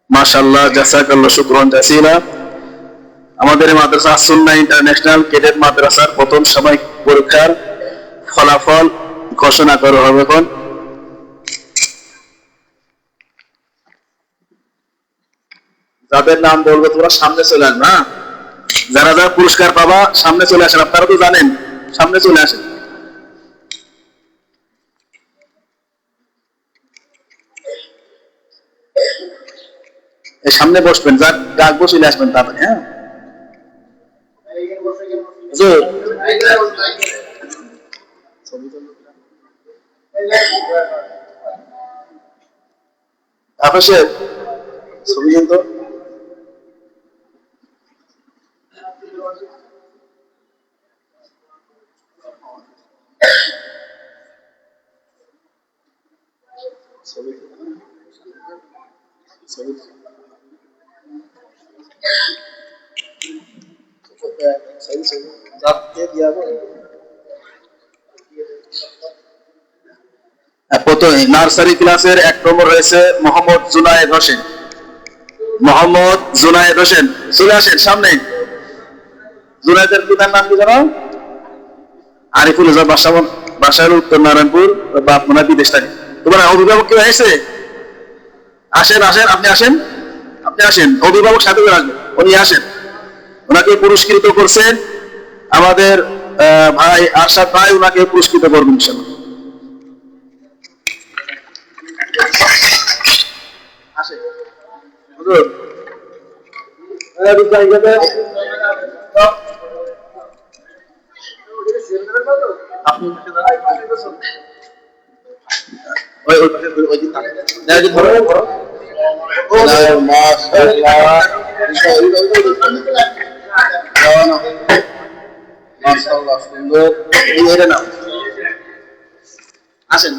মাশাআল্লাহ, জাযাকাল্লাহ শুকরান জাসিলা। আমাদের মাদ্রাসা সুন্নাহ international cadet মাদ্রাসার প্রথম সাময়িক পরীক্ষার ফলাফল ঘোষণা করা হবে এখন। যাদের নাম বলবো তোমরা সামনে চলে আসবে। হ্যাঁ, যারা যারা পুরস্কার পাবা সামনে চলে আসেন। আপনারা তো জানেন, সামনে চলে আসেন। এই সামনে বসবেন, যার ডাকবো চলে আসবেন তাড়াতাড়ি। হ্যাঁ, আকাশের ছবি কিন্তু নার্সারি ক্লাসের 1 নম্বর হয়েছে মোহাম্মদ জুনায়েদ হোসেন। মোহাম্মদ জুনায়েদ হোসেন, চলে আসেন সামনে। জুনায়েদের পিতার নাম কি জানো? আরিফুল ইসলাম। বাসার উত্তর নারায়ণপুর, বাপ মনে বিদেশ থাকে। তোমার অভিভাবক কেউ হয়েছে? আসেন আসেন, আপনি আসেন, আপনি আসেন, অভিভাবক সাথে করে আসবেন, উনি আসেন। ওনাকে পুরস্কৃত করছেন আমাদের ভাই আরশাদ ভাই, ওনাকে পুরস্কৃত করবেন ইনশাআল্লাহ। আসেন।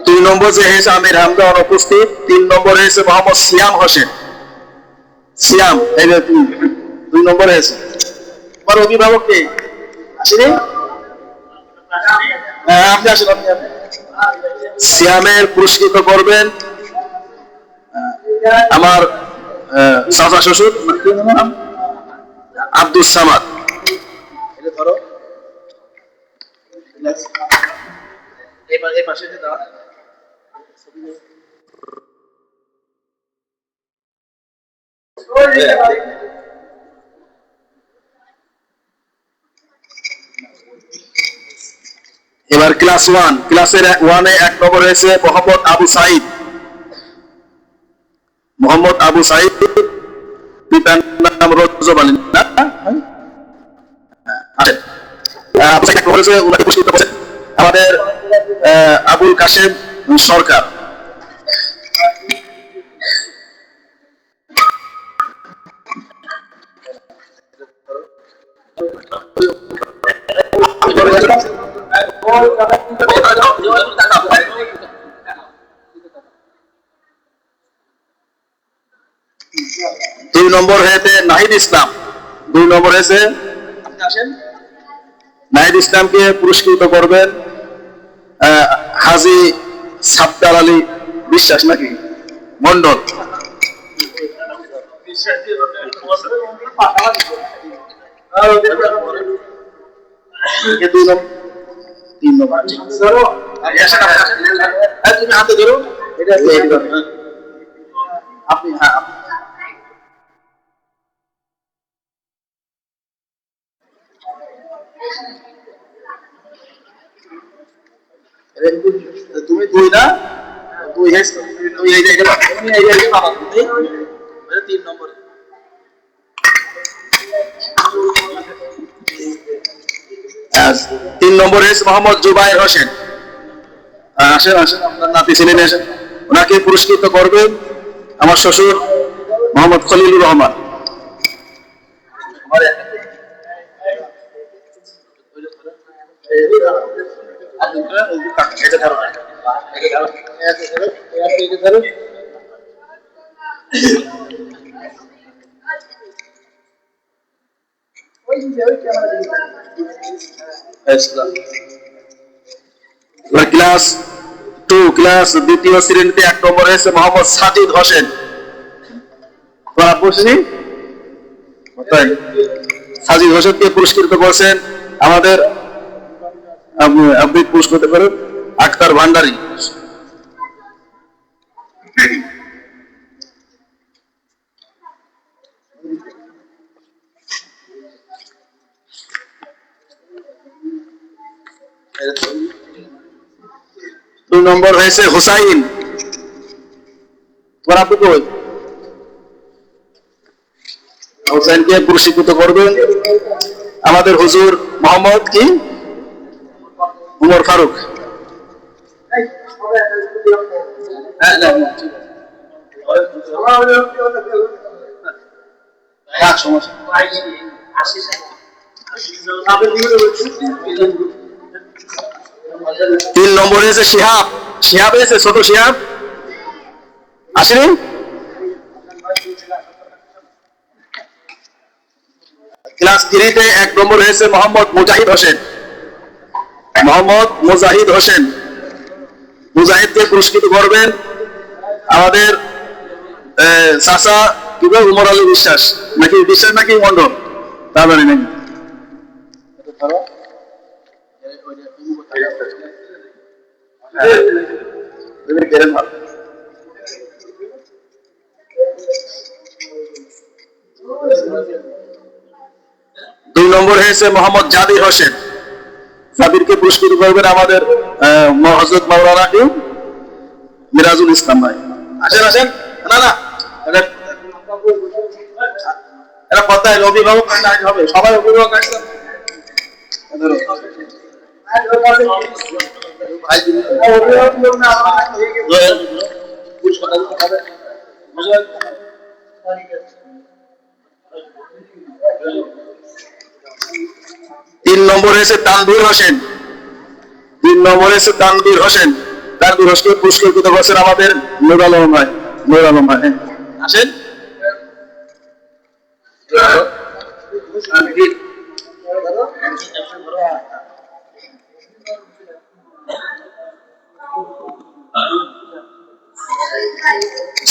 2 নম্বর যে হয়েছে আমির হামদা, অনুপস্থিত। 3 নম্বর হয়েছে মোহাম্মদ সিয়াম হোসেন। সিয়াম, এই যে 2 নম্বর হয়েছে। তোমার অভিভাবক কে? আসেনি? হ্যাঁ, আপনি আসেন, আপনি আসেন। সিয়ামের পুরস্কৃত করবেন আমার চাচা শ্বশুর আব্দুল সামাদ। এটা ধরো, এই পাশে দাও। এবার ক্লাস 1, ক্লাসের 1-এ 1 নম্বর হয়েছে মোহাম্মদ আবু সাইদ। মোহাম্মদ আবু সাইদ, পিতার নাম রজব আলী। আমাদের আবুল কাশেম সরকার। দুই নম্বর হয়েছে নাহিদ ইসলাম। 2 নম্বর হয়েছে, আপনি আসেন। নাহিদ ইসলামকে পুরস্কৃত করবেন হাজী সাবদার আলী বিশ্বাস নাকি মন্ডল। তুমি হাতে ধরো, আপনি। হ্যাঁ, তুমি 2 না, 2 হয়েছে, তুমি এই জায়গায়, তুমি এই জায়গায় বাবা, তুমি 3 নম্বরে। তিন নম্বর হয়েছে মোহাম্মদ জুবায়ের হোসেন। আসেন আসেন, আপনার নাতি ছিলেন, আসেন। ওনাকে পুরস্কৃত করবেন আমার শ্বশুর Mohammad Khalilur Rahman. Class two class দ্বিতীয় শ্রেণীতে 1 নম্বর হয়েছে মোহাম্মদ সাজিদ হোসেন। সাজিদ হোসেনকে পুরস্কৃত করছেন আমাদের আপনি পুরস্কৃত করেন আক্তার ভান্ডারী। দুই নম্বর হয়েছে হুসাইন। তোমার আপু কই? হুসাইনকে পুরস্কৃত করবেন আমাদের হুজুর মোহাম্মদ কি উমর ফারুক। তিন নম্বর হয়েছে শিহাব। শিহাব এসে ছোট শিহাব আসেনি। ক্লাস 3-তে 1 নম্বর হয়েছে মোহাম্মদ মুজাহিদ হোসেন। মোহাম্মদ মুজাহিদ হোসেন, মুজাহিদকে পুরস্কৃত করবেন আমাদের চাচা কি বল উমর আলী বিশ্বাস নাকি বিশ্বাস নাকি মন্ডল তা জানি নাকি। দুই নম্বর হয়েছে মোহাম্মদ জাবির হোসেন। জাবিরকে পুরস্কৃত করবেন আমাদের হযরত মাওলানা কি মিরাজুল ইসলাম ভাই। আসেন আসেন। না না এরা কথায় অভিভাবক হবে, সবাই অভিভাবক আসছেন। তিন নম্বর হয়েছে তানভীর হোসেন। 3 নম্বর হয়েছে তানভীর হোসেন। তানভীর হোসেনকে পুরস্কৃত করছেন আমাদের নূর আলম ভাই। নূর আলম ভাই আসেন।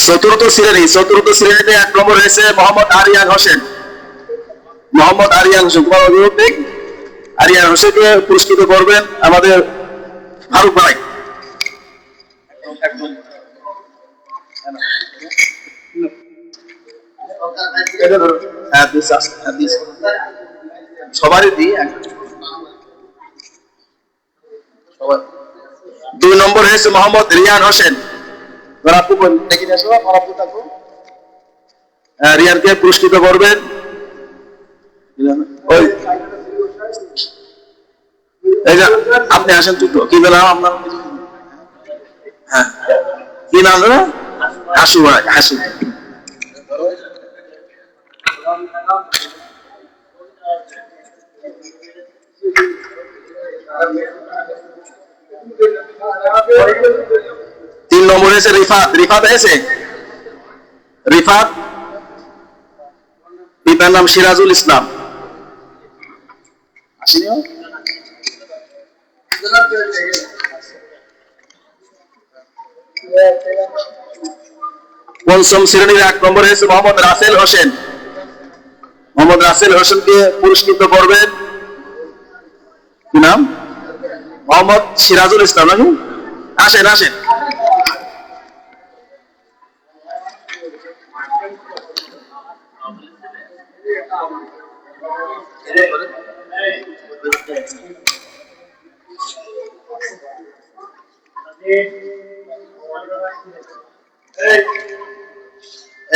চতুর্থ শ্রেণীতে 1 নম্বর হয়েছে মোহাম্মদ আরিয়ান হোসেন। মোহাম্মদ আরিয়ান হোসেন, তোমার অভিভাবক আরিয়ান হোসেনকে পুরস্কৃত করবেন আমাদের ফারুক ভাই। সবারই দিই। 2 নম্বর হয়েছে মোহাম্মদ রিয়ান হোসেন। রিয়ানকে পুরস্কৃত করবেন আপনি আসেন তো কি নাম আপনার? হ্যাঁ কি নাম জানো? হাসু ভাই। হাসু। 3 নম্বর হয়েছে রিফাত। রিফাত এসে রিফাত, পিতার নাম সিরাজুল ইসলাম। আসেনি। পঞ্চম শ্রেণীর 1 নম্বর হয়েছে মোহাম্মদ রাসেল হোসেন। মোহাম্মদ রাসেল হোসেনকে পুরস্কৃত করবেন কি নাম? মোহাম্মদ সিরাজুল ইসলাম নাকি? আসেন আসেন।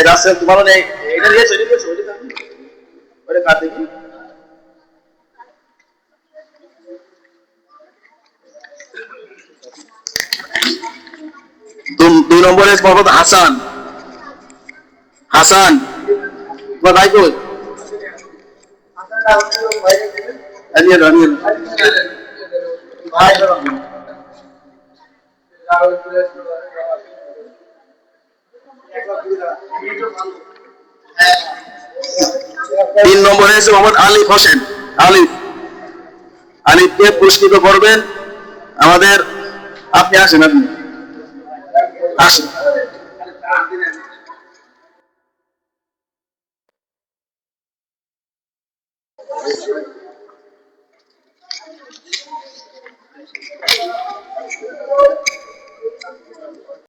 রাসেল তোমার নেই এটা নিয়েছো ওটা কাট দেখি। 2 নম্বরে মোহাম্মদ হাসান। হাসান তোমার ভাই কই? তিন নম্বরে আছে মোহাম্মদ আলিফ হোসেন। আলিফ, আলিফকে পুরস্কৃত করবেন আমাদের, আপনি আসেন আপনি আসেন।